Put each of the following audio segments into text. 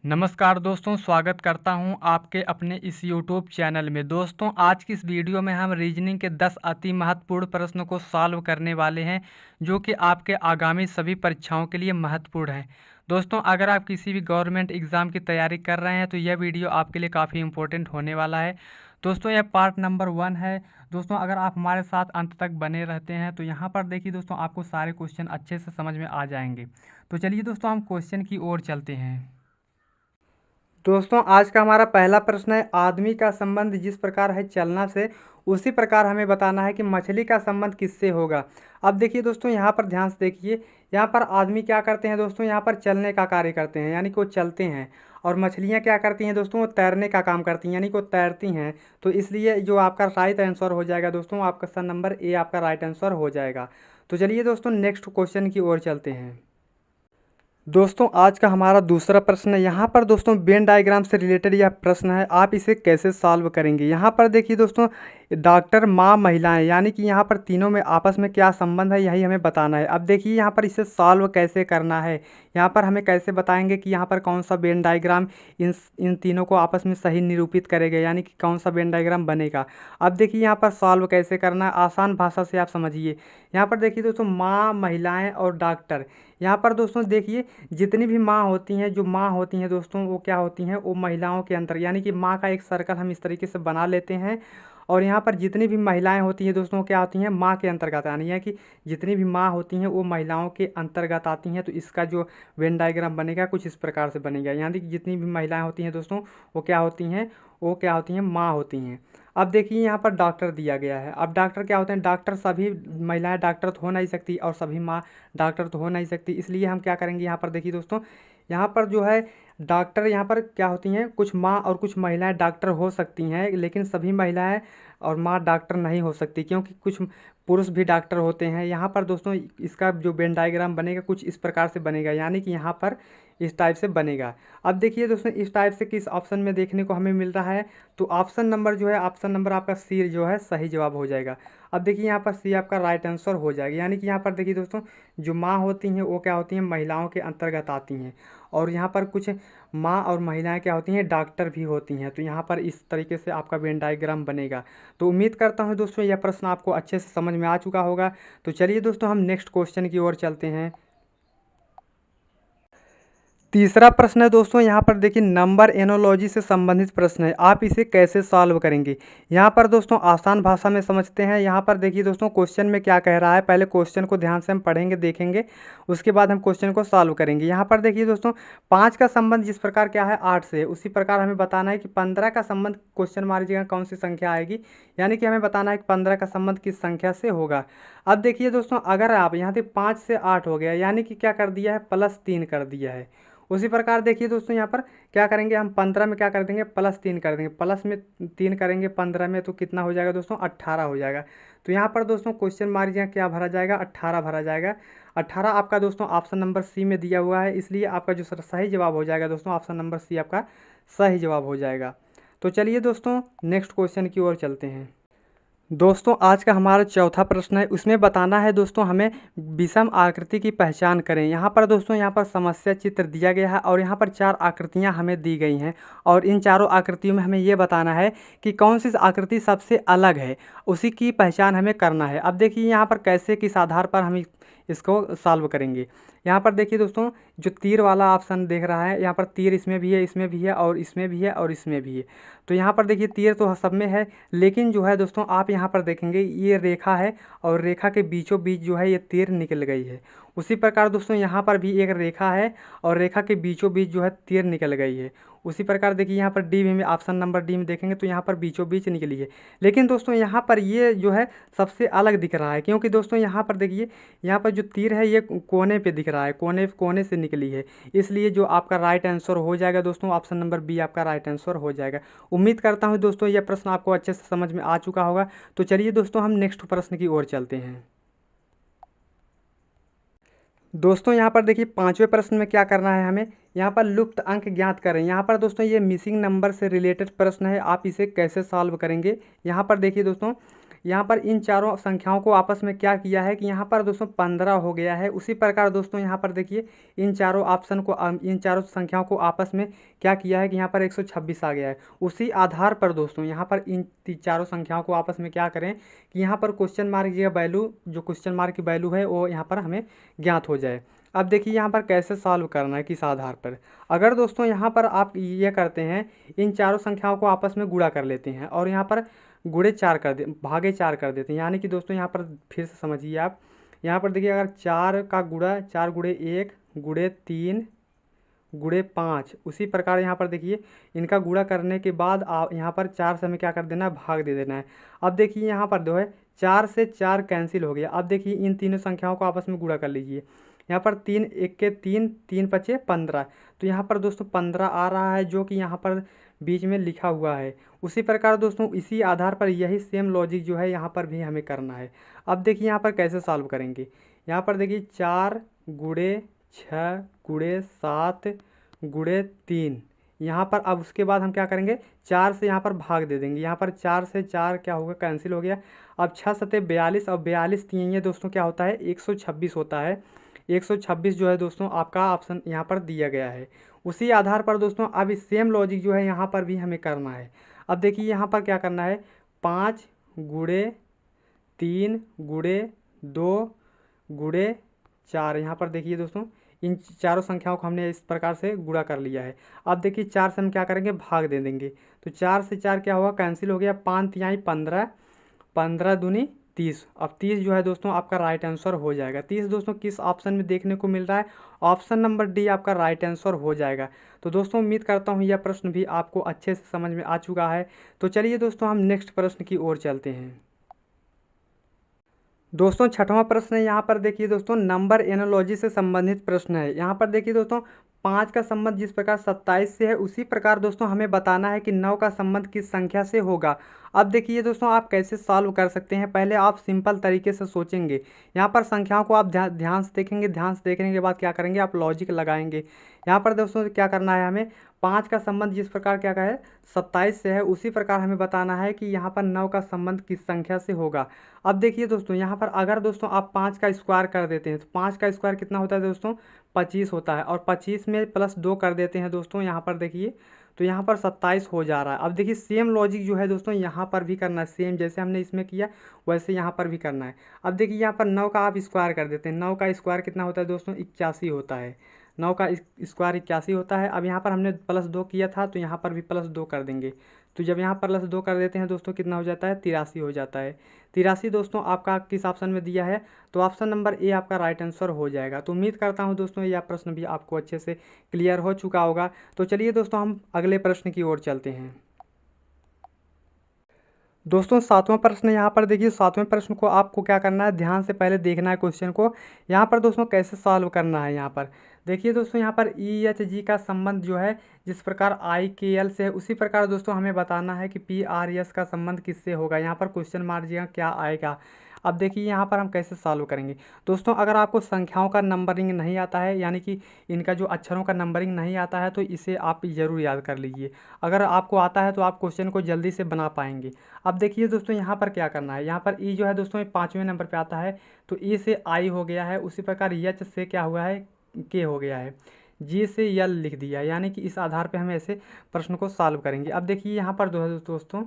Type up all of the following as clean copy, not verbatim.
नमस्कार दोस्तों, स्वागत करता हूं आपके अपने इस YouTube चैनल में। दोस्तों, आज की इस वीडियो में हम रीजनिंग के 10 अति महत्वपूर्ण प्रश्नों को सॉल्व करने वाले हैं, जो कि आपके आगामी सभी परीक्षाओं के लिए महत्वपूर्ण हैं। दोस्तों, अगर आप किसी भी गवर्नमेंट एग्ज़ाम की तैयारी कर रहे हैं तो यह वीडियो आपके लिए काफ़ी इंपॉर्टेंट होने वाला है। दोस्तों, यह पार्ट नंबर 1 है। दोस्तों, अगर आप हमारे साथ अंत तक बने रहते हैं तो यहाँ पर देखिए दोस्तों, आपको सारे क्वेश्चन अच्छे से समझ में आ जाएंगे। तो चलिए दोस्तों, हम क्वेश्चन की ओर चलते हैं। दोस्तों, आज का हमारा पहला प्रश्न है, आदमी का संबंध जिस प्रकार है चलना से, उसी प्रकार हमें बताना है कि मछली का संबंध किससे होगा। अब देखिए दोस्तों, यहाँ पर ध्यान से देखिए। यहाँ पर आदमी क्या करते हैं दोस्तों, यहाँ पर चलने का कार्य करते हैं, यानी कि वो चलते हैं। और मछलियाँ क्या करती हैं दोस्तों, वो तैरने का काम करती हैं, यानी कि वो तैरती हैं। तो इसलिए जो आपका राइट आंसर हो जाएगा दोस्तों, आपका सन नंबर ए आपका राइट आंसर हो जाएगा। तो चलिए दोस्तों, नेक्स्ट क्वेश्चन की ओर चलते हैं। दोस्तों, आज का हमारा दूसरा प्रश्न है। यहाँ पर दोस्तों वेन डायग्राम से रिलेटेड यह प्रश्न है, आप इसे कैसे सॉल्व करेंगे। यहाँ पर देखिए दोस्तों, डॉक्टर, माँ, महिलाएं, यानी कि यहाँ पर तीनों में आपस में क्या संबंध है, यही हमें बताना है। अब देखिए यहाँ पर इसे सॉल्व कैसे करना है। यहाँ पर हमें कैसे बताएंगे कि यहाँ पर कौन सा वेन डायग्राम इन तीनों को आपस में सही निरूपित करेगा, यानी कि कौन सा वेन डायग्राम बनेगा। अब देखिए यहाँ पर सॉल्व कैसे करना है, आसान भाषा से आप समझिए। यहाँ पर देखिए दोस्तों, माँ, महिलाएं और डॉक्टर। यहाँ पर दोस्तों देखिए, जितनी भी माँ होती हैं, जो माँ होती हैं दोस्तों, वो क्या होती हैं, वो महिलाओं के अंतर, यानी कि माँ का एक सर्कल हम इस तरीके से बना लेते हैं। और यहाँ पर जितनी भी महिलाएं होती हैं दोस्तों, क्या होती हैं, माँ के अंतर्गत, यानी है कि जितनी भी माँ होती हैं वो महिलाओं के अंतर्गत आती हैं। तो इसका जो वेन डायग्राम बनेगा कुछ इस प्रकार से बनेगा, यानी कि जितनी भी महिलाएं होती हैं दोस्तों, वो क्या होती हैं, वो क्या होती हैं, माँ होती हैं। अब देखिए यहाँ पर डॉक्टर दिया गया है। अब डॉक्टर क्या होते हैं, डॉक्टर सभी महिलाएं डॉक्टर तो हो नहीं सकती और सभी माँ डॉक्टर तो हो नहीं सकती। इसलिए हम क्या करेंगे, यहाँ पर देखिए दोस्तों, यहाँ पर जो है डॉक्टर, यहाँ पर क्या होती हैं, कुछ माँ और कुछ महिलाएं डॉक्टर हो सकती हैं, लेकिन सभी महिलाएं और माँ डॉक्टर नहीं हो सकती, क्योंकि कुछ पुरुष भी डॉक्टर होते हैं। यहाँ पर दोस्तों इसका जो वेन डायग्राम बनेगा कुछ इस प्रकार से बनेगा, यानी कि यहाँ पर इस टाइप से बनेगा। अब देखिए दोस्तों, इस टाइप से किस ऑप्शन में देखने को हमें मिल रहा है, तो ऑप्शन नंबर जो है, ऑप्शन नंबर आपका सी जो है सही जवाब हो जाएगा। अब देखिए यहाँ पर सी आपका राइट आंसर हो जाएगा, यानी कि यहाँ पर देखिए दोस्तों, जो माँ होती हैं वो क्या होती हैं, महिलाओं के अंतर्गत आती हैं। और यहाँ पर कुछ माँ और महिलाएं क्या होती हैं, डॉक्टर भी होती हैं। तो यहाँ पर इस तरीके से आपका वेन डायग्राम बनेगा। तो उम्मीद करता हूँ दोस्तों यह प्रश्न आपको अच्छे से समझ में आ चुका होगा। तो चलिए दोस्तों, हम नेक्स्ट क्वेश्चन की ओर चलते हैं। तीसरा प्रश्न है दोस्तों, यहाँ पर देखिए नंबर एनोलॉजी से संबंधित प्रश्न है, आप इसे कैसे सॉल्व करेंगे। यहाँ पर दोस्तों आसान भाषा में समझते हैं। यहाँ पर देखिए दोस्तों, क्वेश्चन में क्या कह रहा है, पहले क्वेश्चन को ध्यान से हम पढ़ेंगे, देखेंगे, उसके बाद हम क्वेश्चन को सॉल्व करेंगे। यहाँ पर देखिए दोस्तों, 5 का संबंध जिस प्रकार क्या है 8 से, उसी प्रकार हमें बताना है कि 15 का संबंध क्वेश्चन मार जगह कौन सी संख्या आएगी, यानी कि हमें बताना है कि 15 का संबंध किस संख्या से होगा। अब देखिए दोस्तों, अगर आप यहाँ से 5 से 8 हो गया, यानी कि क्या कर दिया है, +3 कर दिया है। उसी प्रकार देखिए दोस्तों, यहाँ पर क्या करेंगे, हम 15 में क्या कर देंगे, +3 कर देंगे, प्लस में 3 करेंगे 15 में, तो कितना हो जाएगा दोस्तों, 18 हो जाएगा। तो यहाँ पर दोस्तों क्वेश्चन मार्क क्या भरा जाएगा, 18 भरा जाएगा। 18 आपका दोस्तों ऑप्शन नंबर सी में दिया हुआ है, इसलिए आपका जो सही जवाब हो जाएगा दोस्तों, ऑप्शन नंबर सी आपका सही जवाब हो जाएगा। तो चलिए दोस्तों, नेक्स्ट क्वेश्चन की ओर चलते हैं। दोस्तों, आज का हमारा चौथा प्रश्न है, उसमें बताना है दोस्तों हमें विषम आकृति की पहचान करें। यहाँ पर दोस्तों, यहाँ पर समस्या चित्र दिया गया है और यहाँ पर 4 आकृतियाँ हमें दी गई हैं, और इन चारों आकृतियों में हमें ये बताना है कि कौन सी आकृति सबसे अलग है, उसी की पहचान हमें करना है। अब देखिए यहाँ पर कैसे, किस आधार पर हम इसको सॉल्व करेंगे। यहाँ पर देखिए दोस्तों, जो तीर वाला ऑप्शन देख रहा है, यहाँ पर तीर इसमें भी है, इसमें भी है, और इसमें भी है, और इसमें भी है। तो यहाँ पर देखिए तीर तो सब में है, लेकिन जो है दोस्तों, आप यहाँ पर देखेंगे ये रेखा है, और रेखा के बीचों बीच जो है ये तीर निकल गई है। उसी प्रकार दोस्तों यहाँ पर भी एक रेखा है, और रेखा के बीचों बीच जो है तीर निकल गई है। उसी प्रकार देखिए यहाँ पर डी में, ऑप्शन नंबर डी में देखेंगे तो यहाँ पर बीचों बीच निकली है। लेकिन दोस्तों यहाँ पर ये जो है सबसे अलग दिख रहा है, क्योंकि दोस्तों यहाँ पर देखिए, यहाँ पर जो तीर है ये कोने पे दिख रहा है, कोने कोने से निकली है। इसलिए जो आपका राइट आंसर हो जाएगा दोस्तों, ऑप्शन नंबर बी आपका राइट आंसर हो जाएगा। उम्मीद करता हूँ दोस्तों यह प्रश्न आपको अच्छे से समझ में आ चुका होगा। तो चलिए दोस्तों, हम नेक्स्ट प्रश्न की ओर चलते हैं। दोस्तों यहाँ पर देखिए 5वें प्रश्न में क्या करना है हमें, यहाँ पर लुप्त अंक ज्ञात करें। यहाँ पर दोस्तों ये मिसिंग नंबर से रिलेटेड प्रश्न है, आप इसे कैसे सॉल्व करेंगे। यहाँ पर देखिए दोस्तों, यहाँ पर इन चारों संख्याओं को आपस में क्या किया है कि यहाँ पर दोस्तों 15 हो गया है। उसी प्रकार दोस्तों यहाँ पर देखिए इन चारों ऑप्शन को इन चारों संख्याओं को आपस में क्या किया है कि यहाँ पर 126 आ गया है। उसी आधार पर दोस्तों यहाँ पर इन चारों संख्याओं को आपस में क्या करें कि यहाँ पर क्वेश्चन मार्क की वैल्यू, जो क्वेश्चन मार्क की वैल्यू है वो यहाँ पर हमें ज्ञात हो जाए। अब देखिए यहाँ पर कैसे सॉल्व करना है, किस आधार पर। अगर दोस्तों यहाँ पर आप ये करते हैं, इन चारों संख्याओं को आपस में गुणा कर लेते हैं और यहाँ पर गुणे 4 कर दे, भागे 4 कर देते हैं। यानी कि दोस्तों यहाँ पर फिर से समझिए आप, यहाँ पर देखिए अगर 4 का गुणा 4 गुणे 1 गुणे 3 गुणे 5, उसी प्रकार यहाँ पर देखिए इनका गुणा करने के बाद यहाँ पर 4 से हमें क्या कर देना है, भाग दे देना है। अब देखिए यहाँ पर जो है 4 से 4 कैंसिल हो गया। अब देखिए इन तीनों संख्याओं को आपस में गुणा कर लीजिए। यहाँ पर 3 1 के 3, 3 पचे 15, तो यहाँ पर दोस्तों 15 आ रहा है, जो कि यहाँ पर बीच में लिखा हुआ है। उसी प्रकार दोस्तों इसी आधार पर यही सेम लॉजिक जो है यहाँ पर भी हमें करना है। अब देखिए यहाँ पर कैसे सॉल्व करेंगे। यहाँ पर देखिए 4 गुणे 6 गुणे 7 गुणे 3, यहाँ पर अब उसके बाद हम क्या करेंगे, 4 से यहाँ पर भाग दे देंगे। यहाँ पर 4 से 4 क्या होगा, कैंसिल हो गया। अब 6 सते 42 और 42 तीन ये दोस्तों क्या होता है, 126 होता है। 126 जो है दोस्तों आपका ऑप्शन यहाँ पर दिया गया है। उसी आधार पर दोस्तों अब इस सेम लॉजिक जो है यहाँ पर भी हमें करना है। अब देखिए यहाँ पर क्या करना है, 5 गुणे 3 गुणे 2 गुणे 4, यहाँ पर देखिए दोस्तों इन चारों संख्याओं को हमने इस प्रकार से गुणा कर लिया है। अब देखिए 4 से हम क्या करेंगे, भाग दे देंगे। तो 4 से 4 क्या होगा, कैंसिल हो गया। 5 तिहाई 15, 15 दूनी 30। अब 30 जो है दोस्तों आपका राइट आंसर हो जाएगा। 30 दोस्तों किस ऑप्शन में देखने को मिल रहा है, ऑप्शन नंबर डी आपका राइट आंसर हो जाएगा। तो दोस्तों उम्मीद करता हूँ यह प्रश्न भी आपको अच्छे से समझ में आ चुका है। तो चलिए दोस्तों हम नेक्स्ट प्रश्न की ओर चलते हैं। दोस्तों छठवां प्रश्न है, यहाँ पर देखिए दोस्तों नंबर एनालॉजी से संबंधित प्रश्न है। यहाँ पर देखिए दोस्तों 5 का संबंध जिस प्रकार 27 से है, उसी प्रकार दोस्तों हमें बताना है कि 9 का संबंध किस संख्या से होगा। अब देखिए दोस्तों आप कैसे सॉल्व कर सकते हैं। पहले आप सिंपल तरीके से सोचेंगे। यहाँ पर संख्याओं को आप ध्यान से देखेंगे। ध्यान से देखने के बाद क्या करेंगे, आप लॉजिक लगाएंगे। यहाँ पर दोस्तों क्या करना है, हमें 5 का संबंध जिस प्रकार क्या है 27 से है, उसी प्रकार हमें बताना है कि यहाँ पर 9 का संबंध किस संख्या से होगा। अब देखिए दोस्तों यहाँ पर अगर दोस्तों आप 5 का स्क्वायर कर देते हैं तो 5 का स्क्वायर कितना होता है दोस्तों, 25 होता है। और 25 में प्लस 2 कर देते हैं दोस्तों, यहाँ पर देखिए तो यहाँ पर 27 हो जा रहा है। अब देखिए सेम लॉजिक जो है दोस्तों यहाँ पर भी करना है। सेम जैसे हमने इसमें किया वैसे यहाँ पर भी करना है। अब देखिए यहाँ पर 9 का आप स्क्वायर कर देते हैं। 9 का स्क्वायर कितना होता है दोस्तों, 81 होता है। 9 का स्क्वायर 81 होता है। अब यहाँ पर हमने प्लस 2 किया था तो यहाँ पर भी प्लस 2 कर देंगे। तो जब यहाँ प्लस 2 कर देते हैं दोस्तों कितना हो जाता है, 83 हो जाता है। 83 दोस्तों आपका किस ऑप्शन में दिया है, तो ऑप्शन नंबर ए आपका राइट आंसर हो जाएगा। तो उम्मीद करता हूँ दोस्तों यह प्रश्न भी आपको अच्छे से क्लियर हो चुका होगा। तो चलिए दोस्तों हम अगले प्रश्न की ओर चलते हैं। दोस्तों सातवां प्रश्न यहाँ पर देखिए, सातवें प्रश्न को आपको क्या करना है, ध्यान से पहले देखना है क्वेश्चन को। यहाँ पर दोस्तों कैसे सॉल्व करना है, यहाँ पर देखिए दोस्तों यहाँ पर ई एच जी का संबंध जो है जिस प्रकार आई के एल से है, उसी प्रकार दोस्तों हमें बताना है कि पी आर एस का संबंध किससे होगा। यहाँ पर क्वेश्चन मार्क क्या आएगा। अब देखिए यहाँ पर हम कैसे सॉल्व करेंगे। दोस्तों अगर आपको संख्याओं का नंबरिंग नहीं आता है, यानी कि इनका जो अक्षरों का नंबरिंग नहीं आता है, तो इसे आप ज़रूर याद कर लीजिए। अगर आपको आता है तो आप क्वेश्चन को जल्दी से बना पाएंगे। अब देखिए दोस्तों यहाँ पर क्या करना है, यहाँ पर ई जो है दोस्तों 5वें नंबर पे आता है, तो ई से आई हो गया है। उसी प्रकार एच से क्या हुआ है, के हो गया है। जी से यल लिख दिया, यानी कि इस आधार पे हम ऐसे प्रश्न को सॉल्व करेंगे। अब देखिए यहाँ पर दोस्तों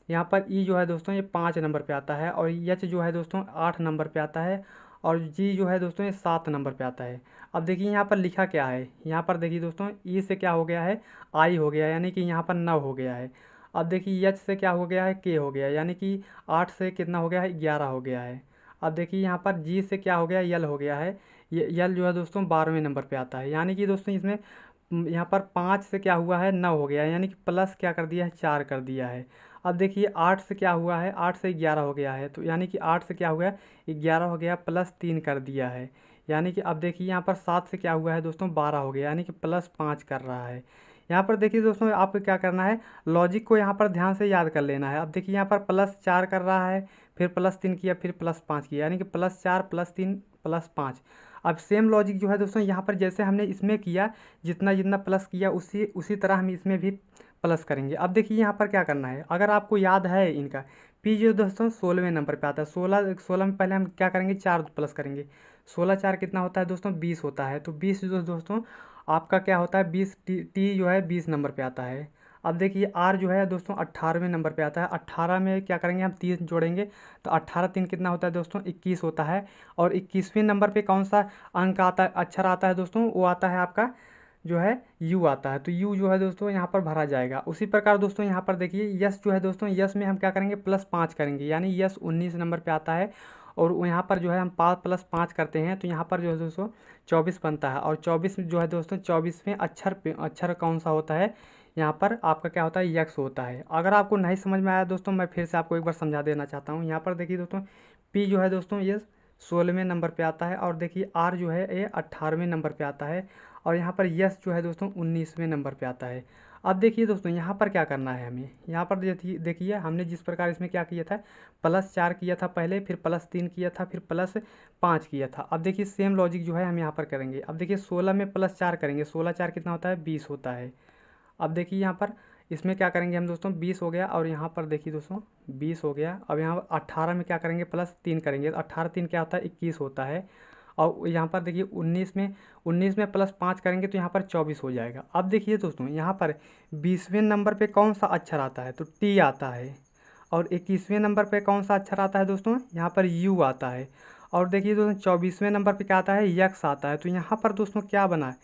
यहाँ पर ई जो है दोस्तों ये 5 नंबर पे आता है, और एच जो है दोस्तों 8 नंबर पे आता है, और जी जो है दोस्तों ये 7 नंबर पे आता है। अब देखिए यहाँ पर लिखा क्या है, यहाँ पर देखिए दोस्तों ई से क्या हो गया है, आई हो गया, यानी कि यहाँ पर 9 हो गया है। अब देखिए एच से क्या हो गया है, के हो गया, यानी कि 8 से कितना हो गया है, 11 हो गया है। अब देखिए यहाँ पर जी से क्या हो गया, यल हो गया है। ये यल जो है दोस्तों 12वें नंबर पे आता है, यानी कि दोस्तों इसमें यहाँ पर 5 से क्या हुआ है, 9 हो गया है, यानी कि प्लस क्या कर दिया है, 4 कर दिया है। अब देखिए 8 से क्या हुआ है, 8 से 11 हो गया है, तो यानी कि 8 से क्या हुआ है, 11 हो गया, प्लस 3 कर दिया है। यानी कि अब देखिए यहाँ पर 7 से क्या हुआ है दोस्तों, 12 हो गया, यानी कि प्लस 5 कर रहा है। यहाँ पर देखिए दोस्तों आपको क्या करना है, लॉजिक को यहाँ पर ध्यान से याद कर लेना है। अब देखिए यहाँ पर प्लस 4 कर रहा है, फिर प्लस 3 किया, फिर प्लस 5 किया, यानी कि प्लस 4 प्लस 3 प्लस 5। अब सेम लॉजिक जो है दोस्तों यहाँ पर जैसे हमने इसमें किया, जितना जितना प्लस किया उसी तरह हम इसमें भी प्लस करेंगे। अब देखिए यहाँ पर क्या करना है, अगर आपको याद है इनका पी जो दोस्तों 16वें नंबर पे आता है। 16 में पहले हम क्या करेंगे, 4 प्लस करेंगे। 16 4 कितना होता है दोस्तों, 20 होता है। तो 20 जो दोस्तों आपका क्या होता है, 20 टी जो है 20 नंबर पे आता है। अब देखिए आर जो है दोस्तों 18वें नंबर पे आता है। 18 में क्या करेंगे, हम 3 जोड़ेंगे तो 18 3 कितना होता है दोस्तों, 21 होता है। और 21वें नंबर पे कौन सा अंक आता है, अक्षर आता है दोस्तों, वो आता है आपका जो है यू आता है। तो यू जो है दोस्तों यहाँ पर भरा जाएगा। उसी प्रकार दोस्तों यहाँ पर देखिए यस जो है दोस्तों, यस में हम क्या करेंगे, +5 करेंगे, यानी यस 19 नंबर पे आता है। और यहाँ पर जो है हम 5 + 5 करते हैं तो यहाँ पर जो है दोस्तों 24 बनता है। और 24 जो है दोस्तों 24 में अक्षर कौन सा होता है, यहाँ पर आपका क्या होता है, यक्स होता है। अगर आपको नहीं समझ में आया दोस्तों, मैं फिर से आपको एक बार समझा देना चाहता हूँ। यहाँ पर देखिए दोस्तों पी जो है दोस्तों ये 16वें नंबर पे आता है। और देखिए आर जो है ये 18वें नंबर पे आता है। और यहाँ पर यस जो है दोस्तों 19वें नंबर पे आता है। अब देखिए दोस्तों यहाँ पर क्या करना है हमें, यहाँ पर देखिए हमने जिस प्रकार इसमें क्या किया था, +4 किया था पहले, फिर +3 किया था, फिर +5 किया था। अब देखिए सेम लॉजिक जो है हम यहाँ पर करेंगे। अब देखिए 16 में +4 करेंगे, 16 4 कितना होता है, 20 होता है। अब देखिए यहाँ पर इसमें क्या करेंगे हम दोस्तों, 20 हो गया। और यहाँ पर देखिए दोस्तों 20 हो गया। अब यहाँ 18 में क्या करेंगे, +3 करेंगे, 18 3 क्या होता है, 21 होता है। और यहाँ पर देखिए 19 में +5 करेंगे तो यहाँ पर 24 हो जाएगा। अब देखिए दोस्तों यहाँ पर 20वें नंबर पे कौन सा अक्षर आता है, तो टी आता है। और 21वें नंबर पे कौन सा अक्षर आता है दोस्तों, यहाँ पर यू आता है। और देखिए दोस्तों 24वें नंबर पे क्या आता है, यक्स आता है। तो यहाँ पर दोस्तों क्या बना है,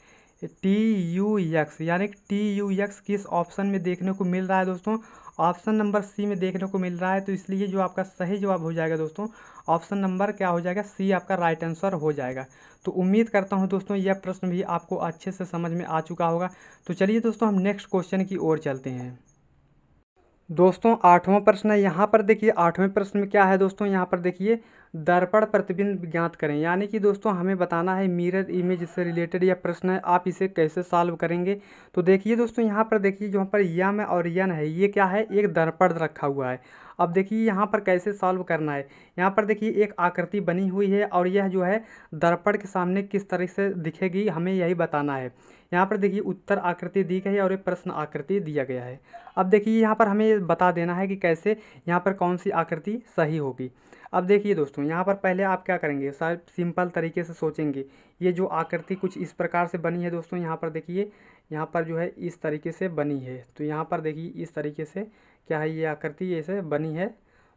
टी यू यक्स, यानी कि टी यू यक्स किस ऑप्शन में देखने को मिल रहा है दोस्तों, ऑप्शन नंबर सी में देखने को मिल रहा है। तो इसलिए जो आपका सही जवाब हो जाएगा दोस्तों, ऑप्शन नंबर क्या हो जाएगा, सी आपका राइट आंसर हो जाएगा। तो उम्मीद करता हूं दोस्तों यह प्रश्न भी आपको अच्छे से समझ में आ चुका होगा। तो चलिए दोस्तों हम नेक्स्ट क्वेश्चन की ओर चलते हैं। दोस्तों 8वां प्रश्न है। यहाँ पर देखिए 8वें प्रश्न में क्या है दोस्तों, यहाँ पर देखिए दर्पण प्रतिबिंब ज्ञात करें। यानी कि दोस्तों हमें बताना है मिरर इमेज से रिलेटेड यह प्रश्न है, आप इसे कैसे सॉल्व करेंगे। तो देखिए दोस्तों यहाँ पर देखिए जो पर यम और यन है, ये क्या है, एक दर्पण रखा हुआ है। अब देखिए यहाँ पर कैसे सॉल्व करना है। यहाँ पर देखिए एक आकृति बनी हुई है और यह जो है दर्पण के सामने किस तरह से दिखेगी, हमें यही बताना है। यहाँ पर देखिए उत्तर आकृति दी गई है और एक प्रश्न आकृति दिया गया है। अब देखिए यहाँ पर हमें बता देना है कि कैसे यहाँ पर कौन सी आकृति सही होगी। अब देखिए दोस्तों यहाँ पर पहले आप क्या करेंगे, शायद सिंपल तरीके से सोचेंगे। ये जो आकृति कुछ इस प्रकार से बनी है दोस्तों, यहाँ पर देखिए यहाँ पर जो है इस तरीके से बनी है। तो यहाँ पर देखिए इस तरीके से क्या है, ये आकृति ऐसे बनी है।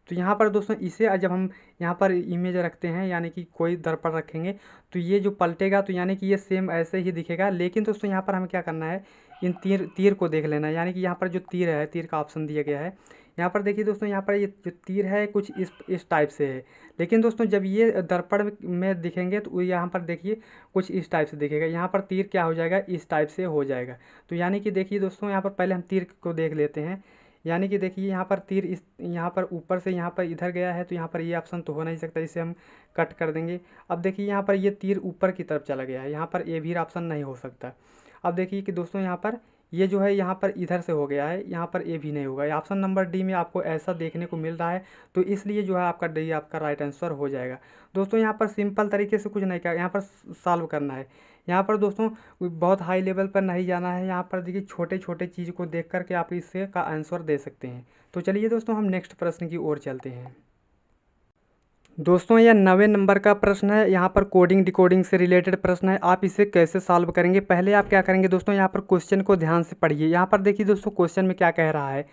तो यहाँ पर दोस्तों इसे जब हम यहाँ पर इमेज रखते हैं, यानी कि कोई दर्पण रखेंगे, तो ये जो पलटेगा तो यानी कि ये सेम ऐसे ही दिखेगा। लेकिन दोस्तों यहाँ पर हमें क्या करना है, इन तीर को देख लेना है। यानी कि यहाँ पर जो तीर है, तीर का ऑप्शन दिया गया है। यहाँ पर देखिए दोस्तों यहाँ पर ये जो तीर है कुछ इस टाइप से है। लेकिन दोस्तों जब ये दर्पण में दिखेंगे तो यहाँ पर देखिए कुछ इस टाइप से दिखेगा। यहाँ पर तीर क्या हो जाएगा, इस टाइप से हो जाएगा। तो यानी कि देखिए दोस्तों यहाँ पर पहले हम तीर को देख लेते हैं। यानी कि देखिए यहाँ पर तीर इस यहाँ पर ऊपर से यहाँ पर इधर गया है, तो यहाँ पर ये ऑप्शन तो हो नहीं सकता, इसे हम कट कर देंगे। अब देखिए यहाँ पर ये तीर ऊपर की तरफ चला गया है, यहाँ पर ए भी ऑप्शन नहीं हो सकता। अब देखिए कि दोस्तों यहाँ पर ये जो है यहाँ पर इधर से हो गया है, यहाँ पर ए भी नहीं होगा। ऑप्शन नंबर डी में आपको ऐसा देखने को मिल रहा है, तो इसलिए जो है आपका डी आपका राइट आंसर हो जाएगा। दोस्तों यहाँ पर सिंपल तरीके से कुछ नहीं किया, यहाँ पर सॉल्व करना है। यहाँ पर दोस्तों बहुत हाई लेवल पर नहीं जाना है, यहाँ पर देखिए छोटे छोटे चीज़ को देख करके आप इससे का आंसर दे सकते हैं। तो चलिए दोस्तों हम नेक्स्ट प्रश्न की ओर चलते हैं। दोस्तों यह 9वें नंबर का प्रश्न है। यहाँ पर कोडिंग डिकोडिंग से रिलेटेड प्रश्न है, आप इसे कैसे सॉल्व करेंगे। पहले आप क्या करेंगे दोस्तों, यहाँ पर क्वेश्चन को ध्यान से पढ़िए। यहाँ पर देखिए दोस्तों क्वेश्चन में क्या कह रहा है,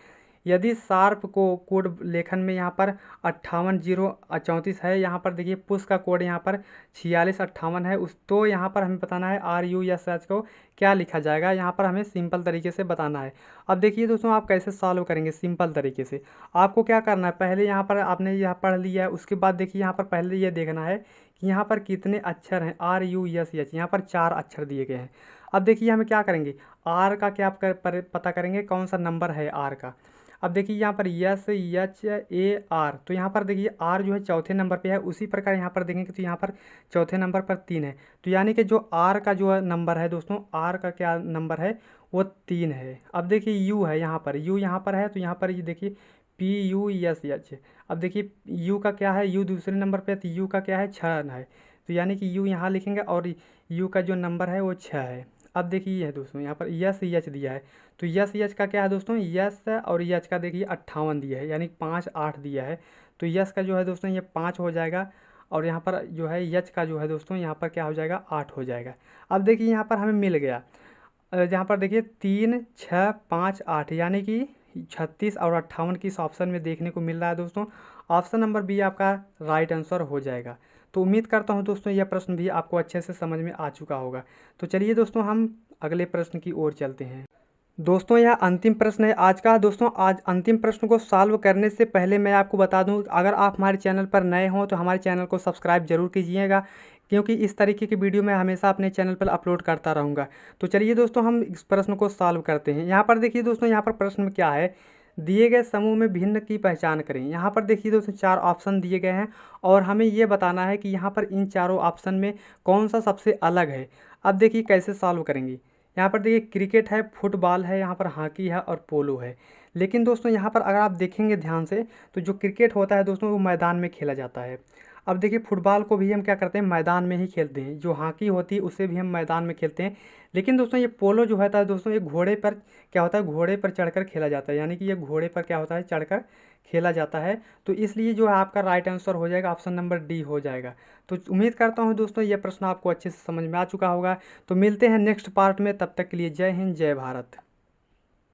यदि शार्प को कोड लेखन में यहाँ पर 58 034 है, यहाँ पर देखिए पुश का कोड यहाँ पर 4658 है, उस तो यहाँ पर हमें बताना है RUSH को क्या लिखा जाएगा। यहाँ पर हमें सिंपल तरीके से बताना है। अब देखिए दोस्तों आप कैसे सॉल्व करेंगे सिंपल तरीके से। आपको क्या करना है, पहले यहाँ पर आपने यह पढ़ लिया है, उसके बाद देखिए यहाँ पर पहले ये देखना है कि यहाँ पर कितने अक्षर हैं, RUSH, यहाँ पर 4 अक्षर दिए गए हैं। अब देखिए हमें क्या करेंगे, आर का क्या पता करेंगे, कौन सा नंबर है आर का। अब देखिए यहाँ पर SHAR, तो यहाँ पर देखिए आर जो है चौथे नंबर पे है। उसी प्रकार यहाँ पर देखेंगे तो यहाँ पर चौथे नंबर पर 3 है। तो यानी कि जो आर का जो नंबर है दोस्तों, आर का क्या नंबर है, वो 3 है। अब देखिए यू है, यहाँ पर यू यहाँ पर है, तो यहाँ पर ये देखिए PUSH। अब देखिए यू का क्या है, यू दूसरे नंबर पे है, तो यू का क्या है 6 है। तो यानी कि यू यहाँ लिखेंगे और यू का जो नंबर है वो 6 है। अब देखिए ये है दोस्तों, यहाँ पर यस यच दिया है, तो यस यच का क्या है दोस्तों, यस और यच का देखिए 58 दिया है, यानी 5 8 दिया है। तो यस का जो है दोस्तों ये 5 हो जाएगा, और यहाँ पर जो है यच का जो है दोस्तों यहाँ पर क्या हो जाएगा, 8 हो जाएगा। अब देखिए यहाँ पर हमें मिल गया, जहाँ पर देखिए 3 6 5 8, यानी कि 36 और 58 की इस ऑप्शन में देखने को मिल रहा है दोस्तों। ऑप्शन नंबर बी आपका राइट आंसर हो जाएगा। तो उम्मीद करता हूँ दोस्तों यह प्रश्न भी आपको अच्छे से समझ में आ चुका होगा। तो चलिए दोस्तों हम अगले प्रश्न की ओर चलते हैं। दोस्तों यह अंतिम प्रश्न है आज का। दोस्तों आज अंतिम प्रश्न को सॉल्व करने से पहले मैं आपको बता दूं, अगर आप हमारे चैनल पर नए हों तो हमारे चैनल को सब्सक्राइब जरूर कीजिएगा, क्योंकि इस तरीके की वीडियो मैं हमेशा अपने चैनल पर अपलोड करता रहूँगा। तो चलिए दोस्तों हम इस प्रश्न को सॉल्व करते हैं। यहाँ पर देखिए दोस्तों, यहाँ पर प्रश्न में क्या है, दिए गए समूह में भिन्न की पहचान करें। यहाँ पर देखिए दोस्तों 4 ऑप्शन दिए गए हैं, और हमें ये बताना है कि यहाँ पर इन चारों ऑप्शन में कौन सा सबसे अलग है। अब देखिए कैसे सॉल्व करेंगे। यहाँ पर देखिए क्रिकेट है, फुटबॉल है, यहाँ पर हॉकी है और पोलो है। लेकिन दोस्तों यहाँ पर अगर आप देखेंगे ध्यान से, तो जो क्रिकेट होता है दोस्तों वो मैदान में खेला जाता है। अब देखिए फुटबॉल को भी हम क्या करते हैं, मैदान में ही खेलते हैं। जो हॉकी होती है उसे भी हम मैदान में खेलते हैं। लेकिन दोस्तों ये पोलो जो होता है दोस्तों, ये घोड़े पर क्या होता है, घोड़े पर चढ़कर खेला जाता है, यानी कि ये घोड़े पर क्या होता है, चढ़कर खेला जाता है। तो इसलिए जो है आपका राइट आंसर हो जाएगा ऑप्शन नंबर डी हो जाएगा। तो उम्मीद करता हूँ दोस्तों ये प्रश्न आपको अच्छे से समझ में आ चुका होगा। तो मिलते हैं नेक्स्ट पार्ट में, तब तक के लिए जय हिंद जय भारत।